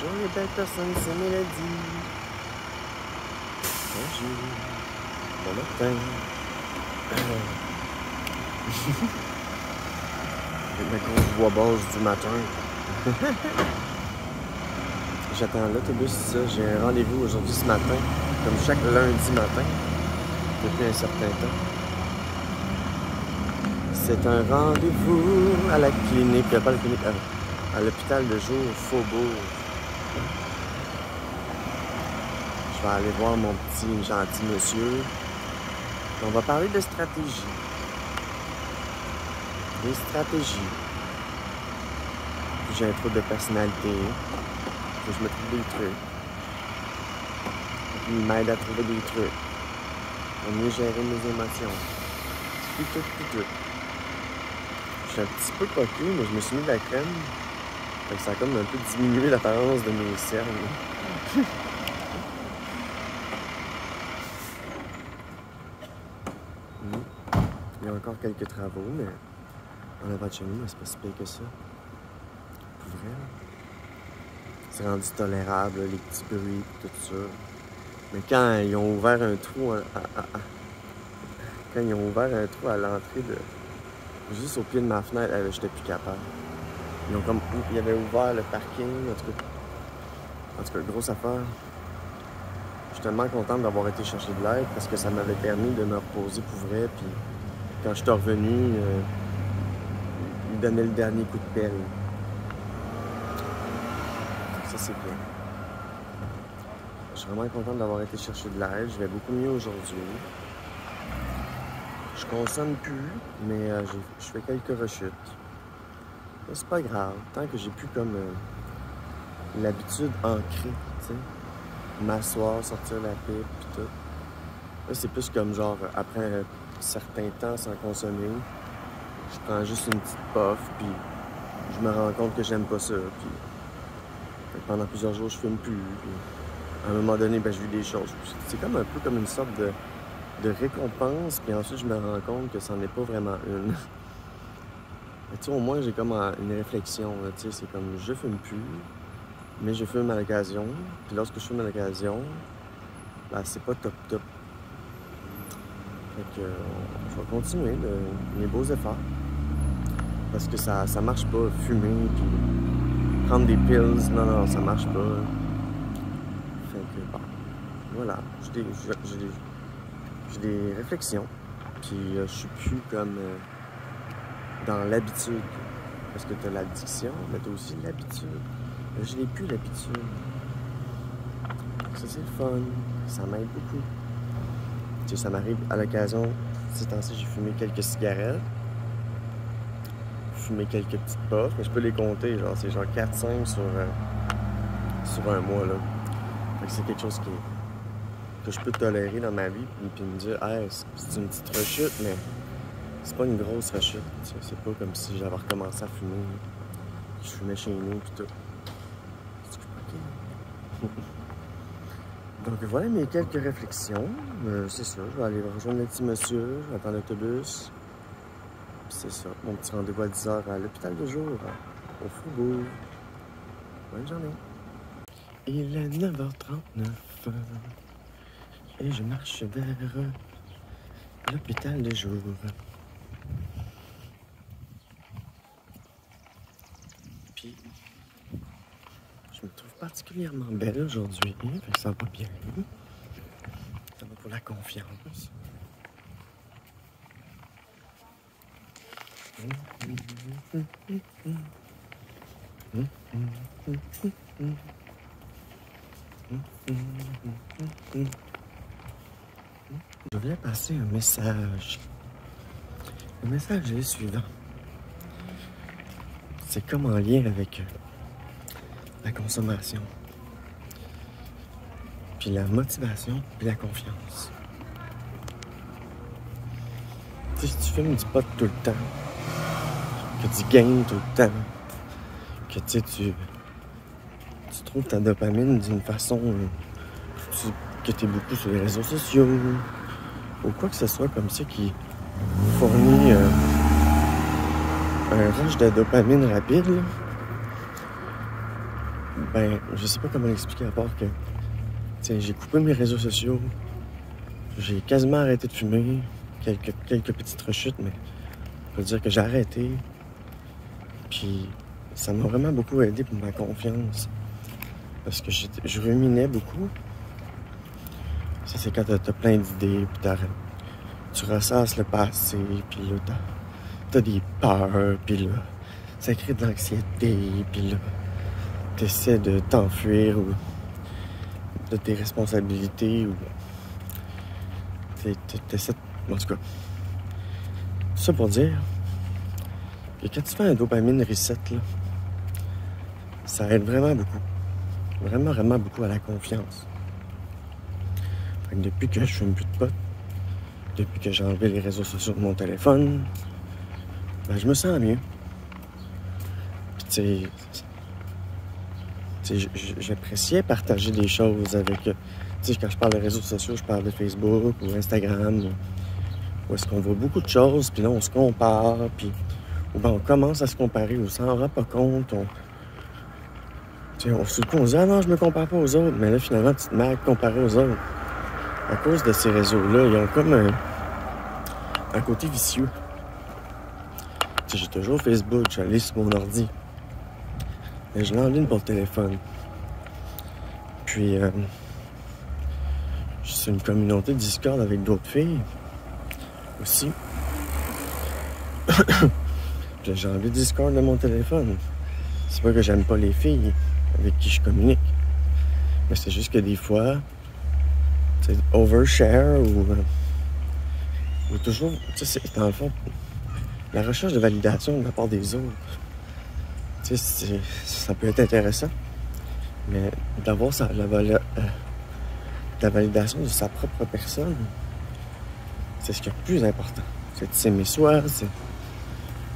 Bonjour les belles personnes, c'est Mélodie. Bonjour. Bon matin. Avec ma grosse voix basse du matin. J'attends l'autobus, j'ai un rendez-vous aujourd'hui ce matin, comme chaque lundi matin, depuis un certain temps. C'est un rendez-vous à la clinique, pas la clinique, à l'hôpital de jour Faubourg. Je vais aller voir mon petit gentil monsieur. On va parler de stratégie. Des stratégies. J'ai un trouble de personnalité. Faut que je me trouve des trucs. Puis il m'aide à trouver des trucs. Pour mieux gérer mes émotions. Puis tout. Je suis un petit peu cocu, mais je me suis mis de la crème. Fait que ça a comme un peu diminué l'apparence de mes cernes. Il y a encore quelques travaux, mais en avant de chez nous, mais c'est pas si pire que ça. Pour vrai, là. C'est rendu tolérable, les petits bruits, tout ça. Mais quand ils ont ouvert un trou quand ils ont ouvert un trou à l'entrée de... Juste au pied de ma fenêtre, j'étais plus capable. Ils avaient ouvert le parking, en tout cas, grosse affaire. Je suis tellement contente d'avoir été chercher de l'aide parce que ça m'avait permis de me reposer pour vrai. Puis quand je suis revenu, il donnait le dernier coup de pelle. Ça, c'est bien. Je suis vraiment contente d'avoir été chercher de l'aide. Je vais beaucoup mieux aujourd'hui. Je consomme plus, mais je fais quelques rechutes. Mais c'est pas grave, tant que j'ai plus comme l'habitude ancrée, tu sais. M'asseoir, sortir la pipe, pis tout. Là, c'est plus comme genre, après un certain temps sans consommer, je prends juste une petite puff, puis je me rends compte que j'aime pas ça, puis pendant plusieurs jours, je fume plus, puis à un moment donné, ben, je vis des choses. C'est comme un peu comme une sorte de récompense, puis ensuite, je me rends compte que c'en est pas vraiment une. Mais tu sais, au moins, j'ai comme une réflexion, tu sais, c'est comme, je fume plus, mais je fume à l'occasion, puis lorsque je fume à l'occasion, ben, c'est pas top. Fait que, je vais continuer mes beaux efforts, parce que ça marche pas, fumer, puis prendre des pills, non, ça marche pas. Fait que, bon, voilà, j'ai des réflexions, puis je suis plus comme dans l'habitude, parce que t'as l'addiction, mais t'as aussi l'habitude. Je n'ai plus l'habitude. Ça, c'est le fun. Ça m'aide beaucoup. Tu sais, ça m'arrive à l'occasion. Ces temps-ci, j'ai fumé quelques cigarettes. Fumé quelques petites puffs. Mais je peux les compter. Genre, c'est genre 4-5 sur un mois, là. Fait que c'est quelque chose que je peux tolérer dans ma vie. Puis me dire, hey, c'est une petite rechute, mais c'est pas une grosse rechute. Tu sais, c'est pas comme si j'avais recommencé à fumer. Je fumais chez nous, puis tout. Donc voilà mes quelques réflexions. C'est ça, je vais aller rejoindre le petit monsieur, je vais attendre l'autobus. Puis c'est ça, mon petit rendez-vous à 10h à l'hôpital de jour, au Faubourg. Bonne journée. Il est 9h39 et je marche vers l'hôpital de jour. Puis je me trouve particulièrement belle aujourd'hui, fait que ça va bien. Ça va pour la confiance. Je voulais passer un message. Le message est le suivant. C'est comme en lien avec la consommation, puis la motivation, puis la confiance. Tu sais, si tu fumes du pot tout le temps, que tu gagnes tout le temps, que tu sais, tu trouves ta dopamine d'une façon que tu es beaucoup sur les réseaux sociaux, ou quoi que ce soit comme ça qui fournit un rush de dopamine rapide, là. Ben, je sais pas comment l'expliquer à part que, j'ai coupé mes réseaux sociaux, j'ai quasiment arrêté de fumer, quelques petites rechutes, mais je peux dire que j'ai arrêté. Puis ça m'a vraiment beaucoup aidé pour ma confiance. Parce que je ruminais beaucoup. Ça, c'est quand t'as plein d'idées, puis tu ressasses le passé, puis là, t'as des peurs, puis là, ça crée de l'anxiété, puis là, t'essaies de t'enfuir ou de tes responsabilités, ou t'essaies de... En tout cas, ça pour dire que quand tu fais un dopamine reset, là, ça aide vraiment beaucoup. Vraiment, vraiment beaucoup à la confiance. Fait que depuis que je fume plus de pot, depuis que j'ai enlevé les réseaux sociaux de mon téléphone, ben, je me sens mieux. Puis tu sais, j'appréciais partager des choses avec... Tu sais, quand je parle de réseaux sociaux, je parle de Facebook ou Instagram, où est-ce qu'on voit beaucoup de choses, puis là, on se compare, puis... Ou ben, on commence à se comparer, on s'en rend pas compte, sur le coup, on se dit « Ah non, je me compare pas aux autres », mais là, finalement, tu te mets à te comparer aux autres. À cause de ces réseaux-là, ils ont comme un côté vicieux. Tu sais, j'ai toujours Facebook, je suis allé sur mon ordi. Mais je l'ai en ligne pour le téléphone. Puis, je suis une communauté de Discord avec d'autres filles aussi. Puis j'ai enlevé Discord de mon téléphone. C'est pas que j'aime pas les filles avec qui je communique. Mais c'est juste que des fois, tu sais, overshare ou toujours, tu sais, c'est dans le fond, la recherche de validation de la part des autres. Tu sais, ça peut être intéressant, mais d'avoir la validation de sa propre personne, c'est ce qui est le plus important. C'est de s'aimer soi, c'est...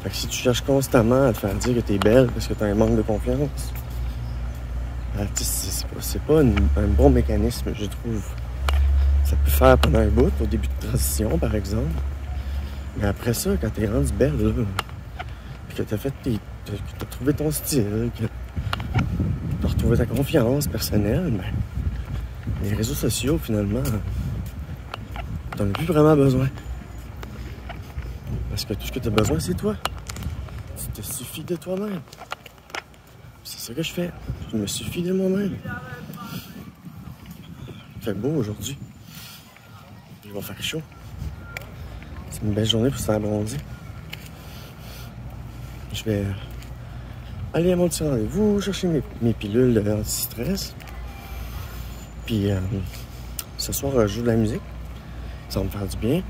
Fait que si tu cherches constamment à te faire dire que t'es belle parce que t'as un manque de confiance, ben, c'est pas un bon mécanisme, je trouve. Ça peut faire pendant un bout, au début de transition, par exemple. Mais après ça, quand t'es rendu belle, là, puis que que t'as trouvé ton style, que t'as retrouvé ta confiance personnelle, ben, les réseaux sociaux, finalement, t'en as plus vraiment besoin. Parce que tout ce que t'as besoin, c'est toi. Tu te suffis de toi-même. C'est ça que je fais. Je me suffis de moi-même. Il fait beau aujourd'hui. Il va faire chaud. C'est une belle journée pour se faire bronzer. Je vais aller à mon petit rendez-vous, chercher mes pilules anti-stress. Puis ce soir, je joue de la musique. Ça va me faire du bien.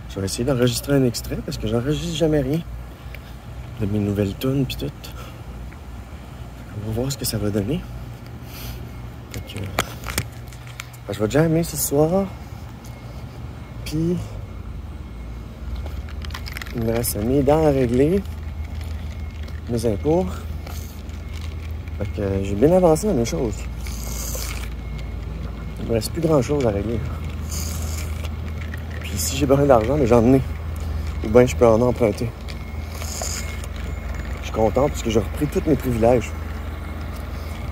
Je vais essayer d'enregistrer un extrait parce que j'enregistre jamais rien de mes nouvelles tunes puis tout. On va voir ce que ça va donner. Fait que, je vais jammer ce soir. Puis il me reste mes dents à régler, mes impôts. Fait que j'ai bien avancé dans mes choses. Il me reste plus grand chose à régler. Puis si j'ai besoin d'argent, mais j'en ai. Ou bien je peux en emprunter. Je suis content parce que j'ai repris tous mes privilèges.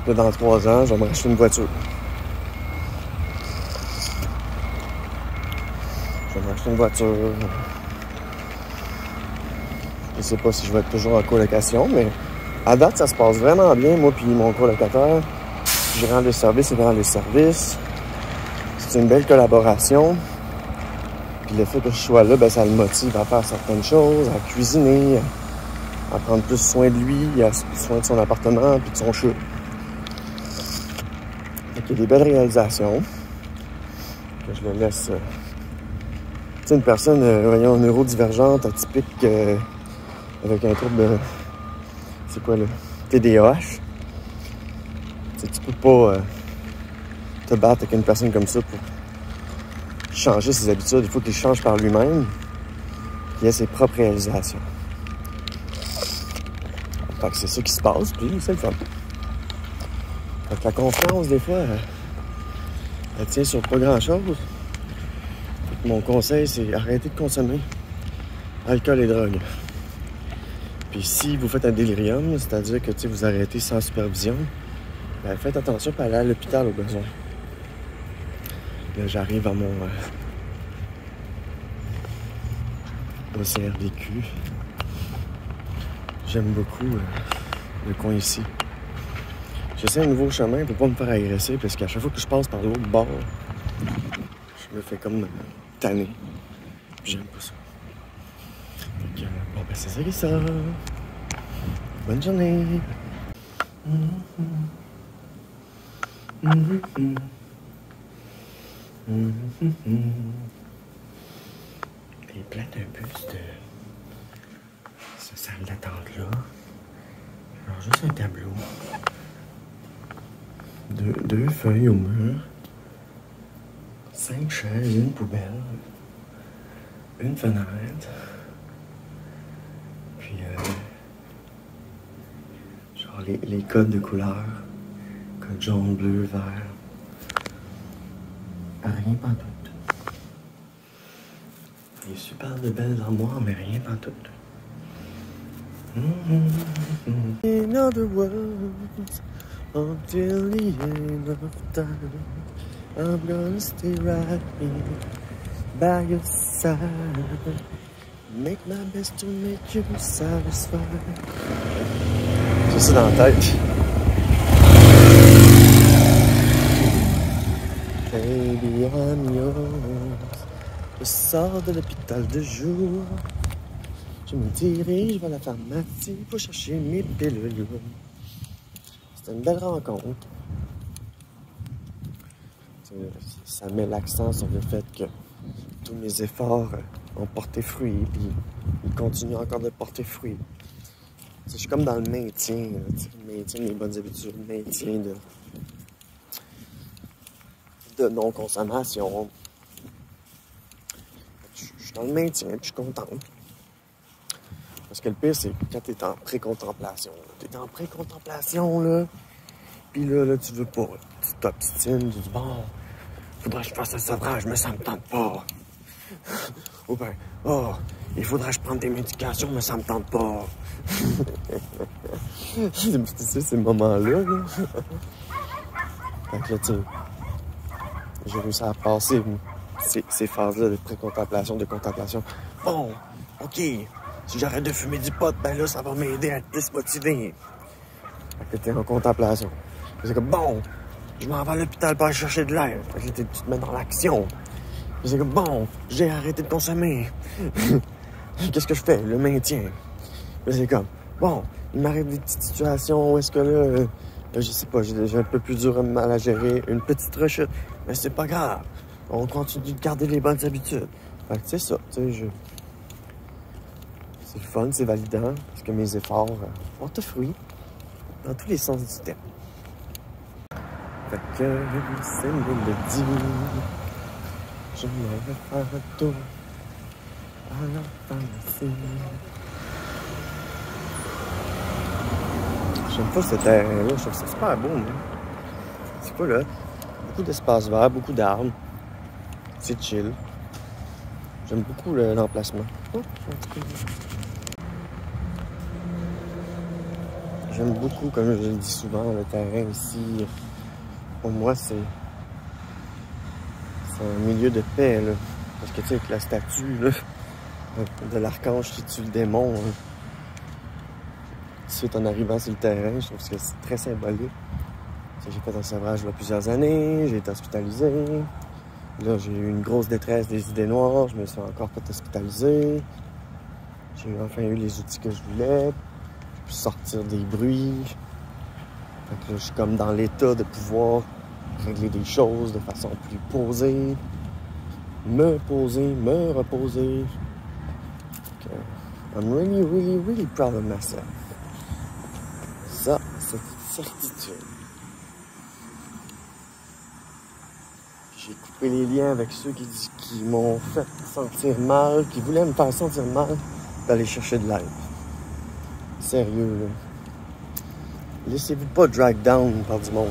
Là, dans 3 ans, je vais me racheter une voiture. Je vais m'acheter une voiture. Je sais pas si je vais être toujours en colocation, mais à date, ça se passe vraiment bien, moi puis mon colocataire. Je rends les services, il rend les services. C'est une belle collaboration. Puis le fait que je sois là, ben, ça le motive à faire certaines choses, à cuisiner, à prendre plus soin de lui, à soin de son appartement puis de son chat. Donc, il y a des belles réalisations que je le laisse... Tu sais, une personne, voyons, neurodivergente, atypique, avec un trouble, c'est quoi, le TDAH. Tu peux pas te battre avec une personne comme ça pour changer ses habitudes. Il faut qu'il change par lui-même, qu'il ait ses propres réalisations. Fait que c'est ça qui se passe, puis c'est le fun. Fait que la confiance, des fois, elle tient sur pas grand-chose. Mon conseil, c'est arrêter de consommer alcool et drogue. Puis si vous faites un délirium, c'est-à-dire que vous arrêtez sans supervision, Ben, faites attention pour aller à l'hôpital au besoin. Là, j'arrive à mon OCRVQ. J'aime beaucoup le coin ici. J'essaie un nouveau chemin pour pas me faire agresser parce qu'à chaque fois que je passe par l'autre bord, je me fais comme tanner. Puis j'aime pas ça. Donc, bon, ben c'est ça qui est ça. Bonne journée. Et plein d'un bus de cette salle d'attente-là. Alors, juste un tableau. Deux feuilles au mur. 5 chaises, une poubelle. Une fenêtre. Puis, genre les codes de couleurs. Code jaune, bleu, vert. Rien pantoute. Il y a super de belles armoires, mais rien pantoute. In other words, until the end of time, I'm gonna stay right here by your side. Make my best to make you satisfied. J'ai ça dans la tête. Baby, I'm yours. Je sors de l'hôpital de jour. Je me dirige vers la pharmacie pour chercher mes pilules. C'était une belle rencontre. Ça met l'accent sur le fait que tous mes efforts ont porté fruit, puis ils continuent encore de porter fruit. Je suis comme dans le maintien, maintien des bonnes habitudes, maintien de non-consommation. Je suis dans le maintien, puis je suis content. Parce que le pire, c'est quand t'es en pré-contemplation. T'es en pré-contemplation, là, puis là, tu veux pas. Tu t'obstines, tu dis, bon, faudrait que je fasse un sevrage, mais ça me tente pas. Ou ben, oh, il faudrait que je prenne des médications, mais ça me tente pas. Tu sais, ces moments-là, là. Fait que là, tu sais, j'ai réussi à passer ces phases-là de pré-contemplation, de contemplation. Bon, OK, si j'arrête de fumer du pot, ben là, ça va m'aider à être plus motivé. Fait que t'es en contemplation. C'est comme, bon, je m'en vais à l'hôpital pour aller chercher de l'air. Fait que tu te mets dans l'action. C'est comme, bon, j'ai arrêté de consommer. Qu'est-ce que je fais? Le maintien. C'est comme, bon, il m'arrive des petites situations où est-ce que là, je sais pas, j'ai un peu plus dur mal à gérer, une petite rechute. Mais c'est pas grave. On continue de garder les bonnes habitudes. Fait que c'est ça, tu sais, c'est le fun, c'est validant, parce que mes efforts portent fruit dans tous les sens du terme. Fait que c'est mélodie. Je m'en vais faire un tour à la pharmacie. J'aime pas ce terrain-là, je trouve ça super beau, moi. C'est pas là. Beaucoup d'espace vert, beaucoup d'arbres. C'est chill. J'aime beaucoup l'emplacement. Oh, j'aime beaucoup, comme je le dis souvent, le terrain ici. Pour moi, c'est un milieu de paix, là. Parce que, tu sais, avec la statue, là, de l'archange qui tue le démon, hein. Suite en arrivant sur le terrain, je trouve que c'est très symbolique. J'ai fait un sevrage il y a plusieurs années, j'ai été hospitalisé. Là, j'ai eu une grosse détresse des idées noires, je me suis encore fait hospitaliser. J'ai enfin eu les outils que je voulais. J'ai pu sortir des bruits. Fait que là, je suis comme dans l'état de pouvoir régler des choses de façon plus posée. Me poser, me reposer. Donc, I'm really, really, really proud of myself. Ça, c'est une certitude. J'ai coupé les liens avec ceux qui m'ont fait sentir mal, qui voulaient me faire sentir mal, d'aller chercher de l'aide. Sérieux, là. Laissez-vous pas drag down par du monde.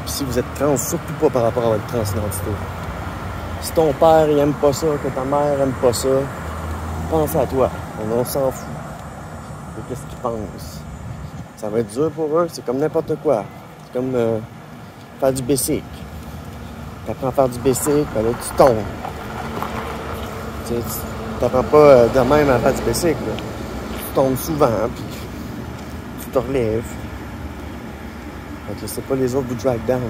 Puis si vous êtes trans, surtout pas par rapport à votre transidentité. Si ton père il aime pas ça, que ta mère aime pas ça, pense à toi. On s'en fout. Qu'est-ce qu'ils pensent? Ça va être dur pour eux. C'est comme n'importe quoi. C'est comme faire du basic. Tu apprends à faire du basic, ben là, tu tombes. Tu n'apprends pas de même à faire du basic. Là. Tu tombes souvent, puis tu te relèves. Fait que c'est pas les autres vous drag down.